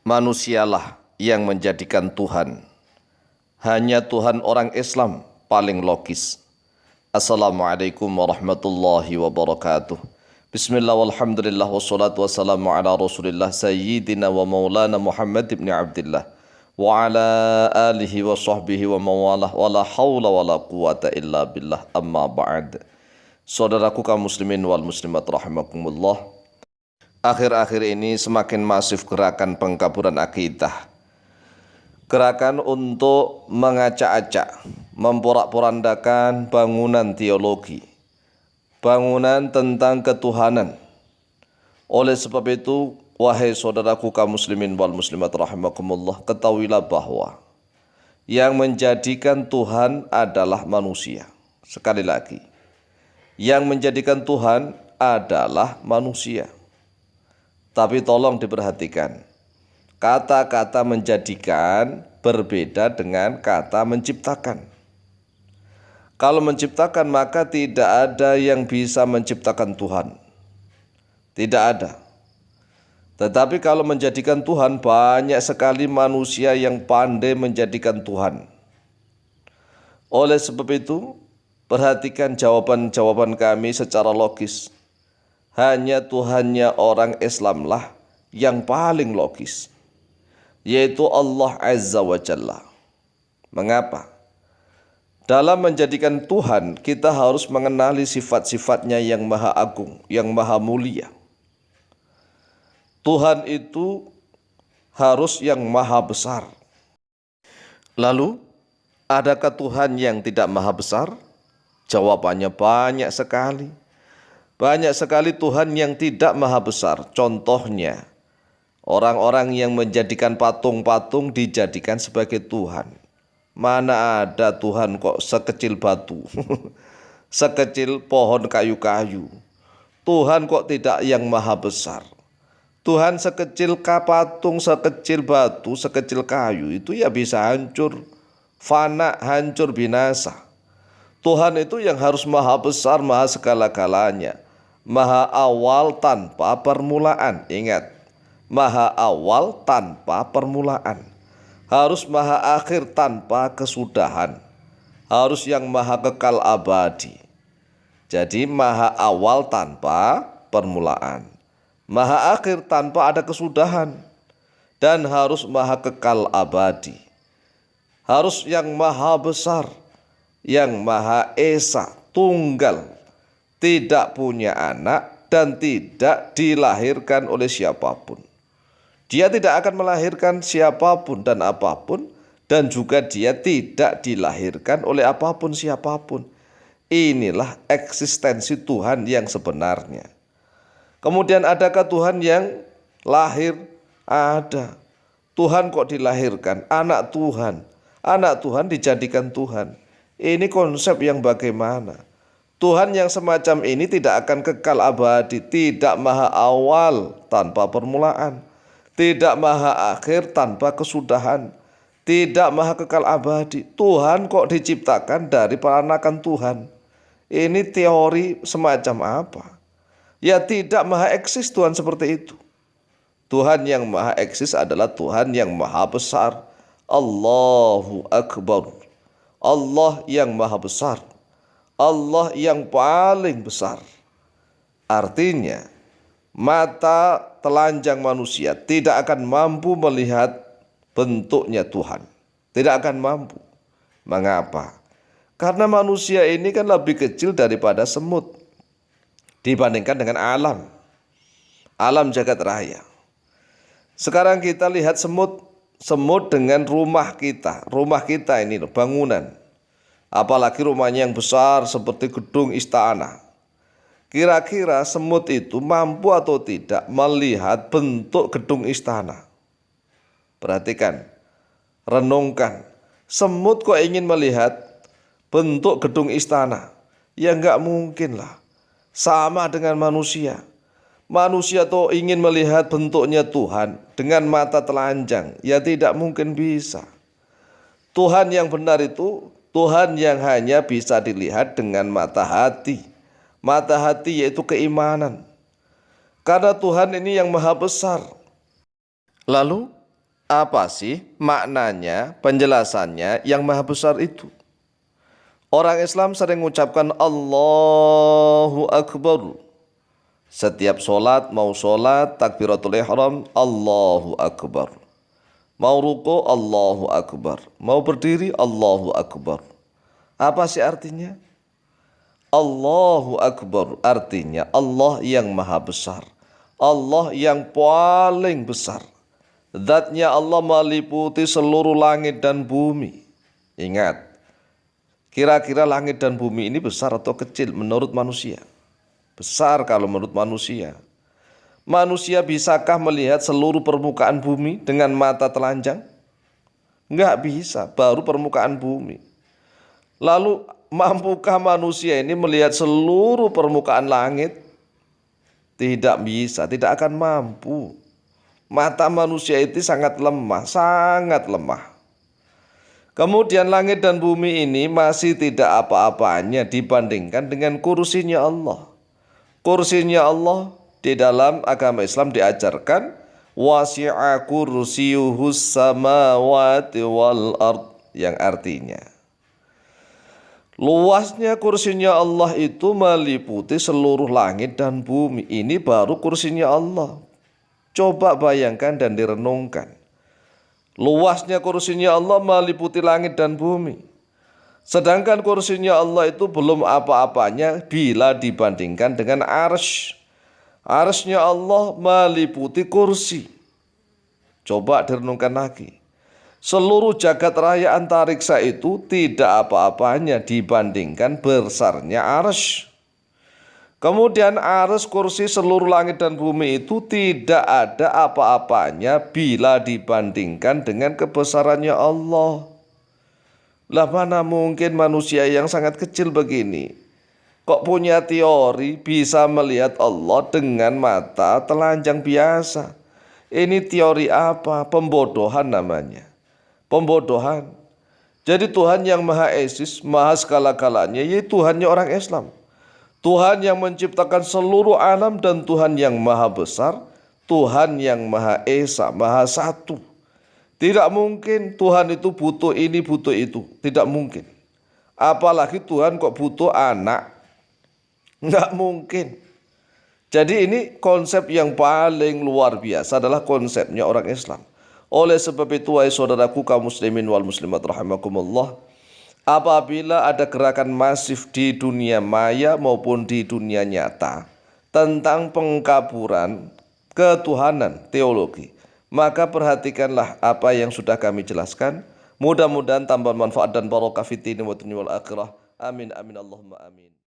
manusialah yang menjadikan Tuhan. Hanya Tuhan orang Islam paling logis. Assalamualaikum warahmatullahi wabarakatuh. Bismillah walhamdulillah wassalatu wassalamu ala rasulillah sayyidina wa maulana Muhammad ibn Abdillah wa ala alihi wa sahbihi wa mawalah wa la hawla wa la quwata illa billah amma ba'd. Saudaraku kaum muslimin wal muslimat rahimakumullah, akhir-akhir ini semakin masif gerakan pengkaburan akidah, gerakan untuk mengacak-acak, memporak-porandakan bangunan teologi, bangunan tentang ketuhanan. Oleh sebab itu, wahai saudaraku kaum muslimin wal muslimat rahimakumullah, ketahuilah bahwa yang menjadikan Tuhan adalah manusia. Sekali lagi, yang menjadikan Tuhan adalah manusia. Tapi tolong diperhatikan, kata-kata menjadikan berbeda dengan kata menciptakan. Kalau menciptakan maka tidak ada yang bisa menciptakan Tuhan. Tidak ada. Tetapi kalau menjadikan Tuhan, banyak sekali manusia yang pandai menjadikan Tuhan. Oleh sebab itu, perhatikan jawaban-jawaban kami secara logis. Hanya Tuhannya orang Islamlah yang paling logis, yaitu Allah Azza wa Jalla. Mengapa? Dalam menjadikan Tuhan, kita harus mengenali sifat-sifatnya yang maha agung, yang maha mulia. Tuhan itu harus yang maha besar. Lalu, adakah Tuhan yang tidak maha besar? Jawabannya banyak sekali. Banyak sekali Tuhan yang tidak maha besar. Contohnya, orang-orang yang menjadikan patung-patung dijadikan sebagai Tuhan. Mana ada Tuhan kok sekecil batu, sekecil pohon kayu-kayu. Tuhan kok tidak yang maha besar. Tuhan sekecil patung, sekecil batu, sekecil kayu, itu ya bisa hancur, fana, hancur, binasa. Tuhan itu yang harus maha besar, maha segala-galanya, maha awal tanpa permulaan. Ingat, maha awal tanpa permulaan. Harus maha akhir tanpa kesudahan. Harus yang maha kekal abadi. Jadi maha awal tanpa permulaan, maha akhir tanpa ada kesudahan, dan harus maha kekal abadi. Harus yang maha besar, yang maha esa, tunggal, tidak punya anak dan tidak dilahirkan oleh siapapun. Dia tidak akan melahirkan siapapun dan apapun, dan juga dia tidak dilahirkan oleh apapun siapapun. Inilah eksistensi Tuhan yang sebenarnya. Kemudian adakah Tuhan yang lahir? Ada. Tuhan kok dilahirkan? Anak Tuhan dijadikan Tuhan. Ini konsep yang bagaimana? Tuhan yang semacam ini tidak akan kekal abadi, tidak maha awal tanpa permulaan, tidak maha akhir tanpa kesudahan, tidak maha kekal abadi. Tuhan kok diciptakan dari peranakan Tuhan? Ini teori semacam apa? Ya tidak maha eksis Tuhan seperti itu. Tuhan yang maha eksis adalah Tuhan yang maha besar. Allahu Akbar. Allah yang maha besar, Allah yang paling besar. Artinya, mata telanjang manusia tidak akan mampu melihat bentuknya Tuhan. Tidak akan mampu. Mengapa? Karena manusia ini kan lebih kecil daripada semut dibandingkan dengan alam jagat raya. Sekarang kita lihat semut dengan rumah kita ini loh, bangunan. Apalagi rumahnya yang besar seperti gedung istana. Kira-kira semut itu mampu atau tidak melihat bentuk gedung istana? Perhatikan, renungkan. Semut kok ingin melihat bentuk gedung istana? Ya enggak mungkin lah. Sama dengan manusia. Manusia tuh ingin melihat bentuknya Tuhan dengan mata telanjang, ya tidak mungkin bisa. Tuhan yang benar itu Tuhan yang hanya bisa dilihat dengan mata hati. Mata hati yaitu keimanan. Karena Tuhan ini yang maha besar. Lalu Apa sih maknanya, penjelasannya yang maha besar itu? Orang Islam sering mengucapkan Allahu Akbar. Setiap mau sholat, takbiratul ihram, Allahu Akbar. Mau ruku, Allahu Akbar. Mau berdiri, Allahu Akbar. Apa sih artinya? Allahu Akbar artinya Allah yang maha besar. Allah yang paling besar. Zatnya Allah meliputi seluruh langit dan bumi. Ingat, kira-kira langit dan bumi ini besar atau kecil menurut manusia? Besar kalau menurut manusia. Manusia bisakah melihat seluruh permukaan bumi dengan mata telanjang? Enggak bisa, baru permukaan bumi. Lalu mampukah manusia ini melihat seluruh permukaan langit? Tidak bisa, tidak akan mampu. Mata manusia itu sangat lemah, sangat lemah. Kemudian langit dan bumi ini masih tidak apa-apanya dibandingkan dengan kursinya Allah. Kursinya Allah di dalam agama Islam diajarkan wasi'a kursiyuhus samawati wal ard, yang artinya luasnya kursinya Allah itu meliputi seluruh langit dan bumi. Ini baru kursinya Allah. Coba bayangkan dan direnungkan. Luasnya kursinya Allah meliputi langit dan bumi. Sedangkan kursinya Allah itu belum apa-apanya bila dibandingkan dengan arsy. Arsy-nya Allah meliputi kursi. Coba direnungkan lagi. Seluruh jagat raya antariksa itu tidak apa-apanya dibandingkan besarnya arsy. Kemudian arsy, kursi, seluruh langit dan bumi itu tidak ada apa-apanya bila dibandingkan dengan kebesarannya Allah. Lah mana mungkin manusia yang sangat kecil begini kok punya teori bisa melihat Allah dengan mata telanjang biasa? Ini teori apa? Pembodohan namanya. Pembodohan. Jadi Tuhan yang Maha Eksis, Maha segala-galanya, yaitu Tuhannya orang Islam. Tuhan yang menciptakan seluruh alam dan Tuhan yang Maha Besar, Tuhan yang Maha Esa, Maha Satu. Tidak mungkin Tuhan itu butuh ini, butuh itu. Tidak mungkin. Apalagi Tuhan kok butuh anak. Nggak mungkin. Jadi ini konsep yang paling luar biasa adalah konsepnya orang Islam. Oleh sebab itu, wahai saudaraku kaum muslimin wal muslimat rahimakumullah, apabila ada gerakan masif di dunia maya maupun di dunia nyata tentang pengkaburan ketuhanan teologi, maka perhatikanlah apa yang sudah kami jelaskan. Mudah-mudahan tambah manfaat dan barokah fid dini wa dunya wal akhirah. Amin amin Allahumma amin.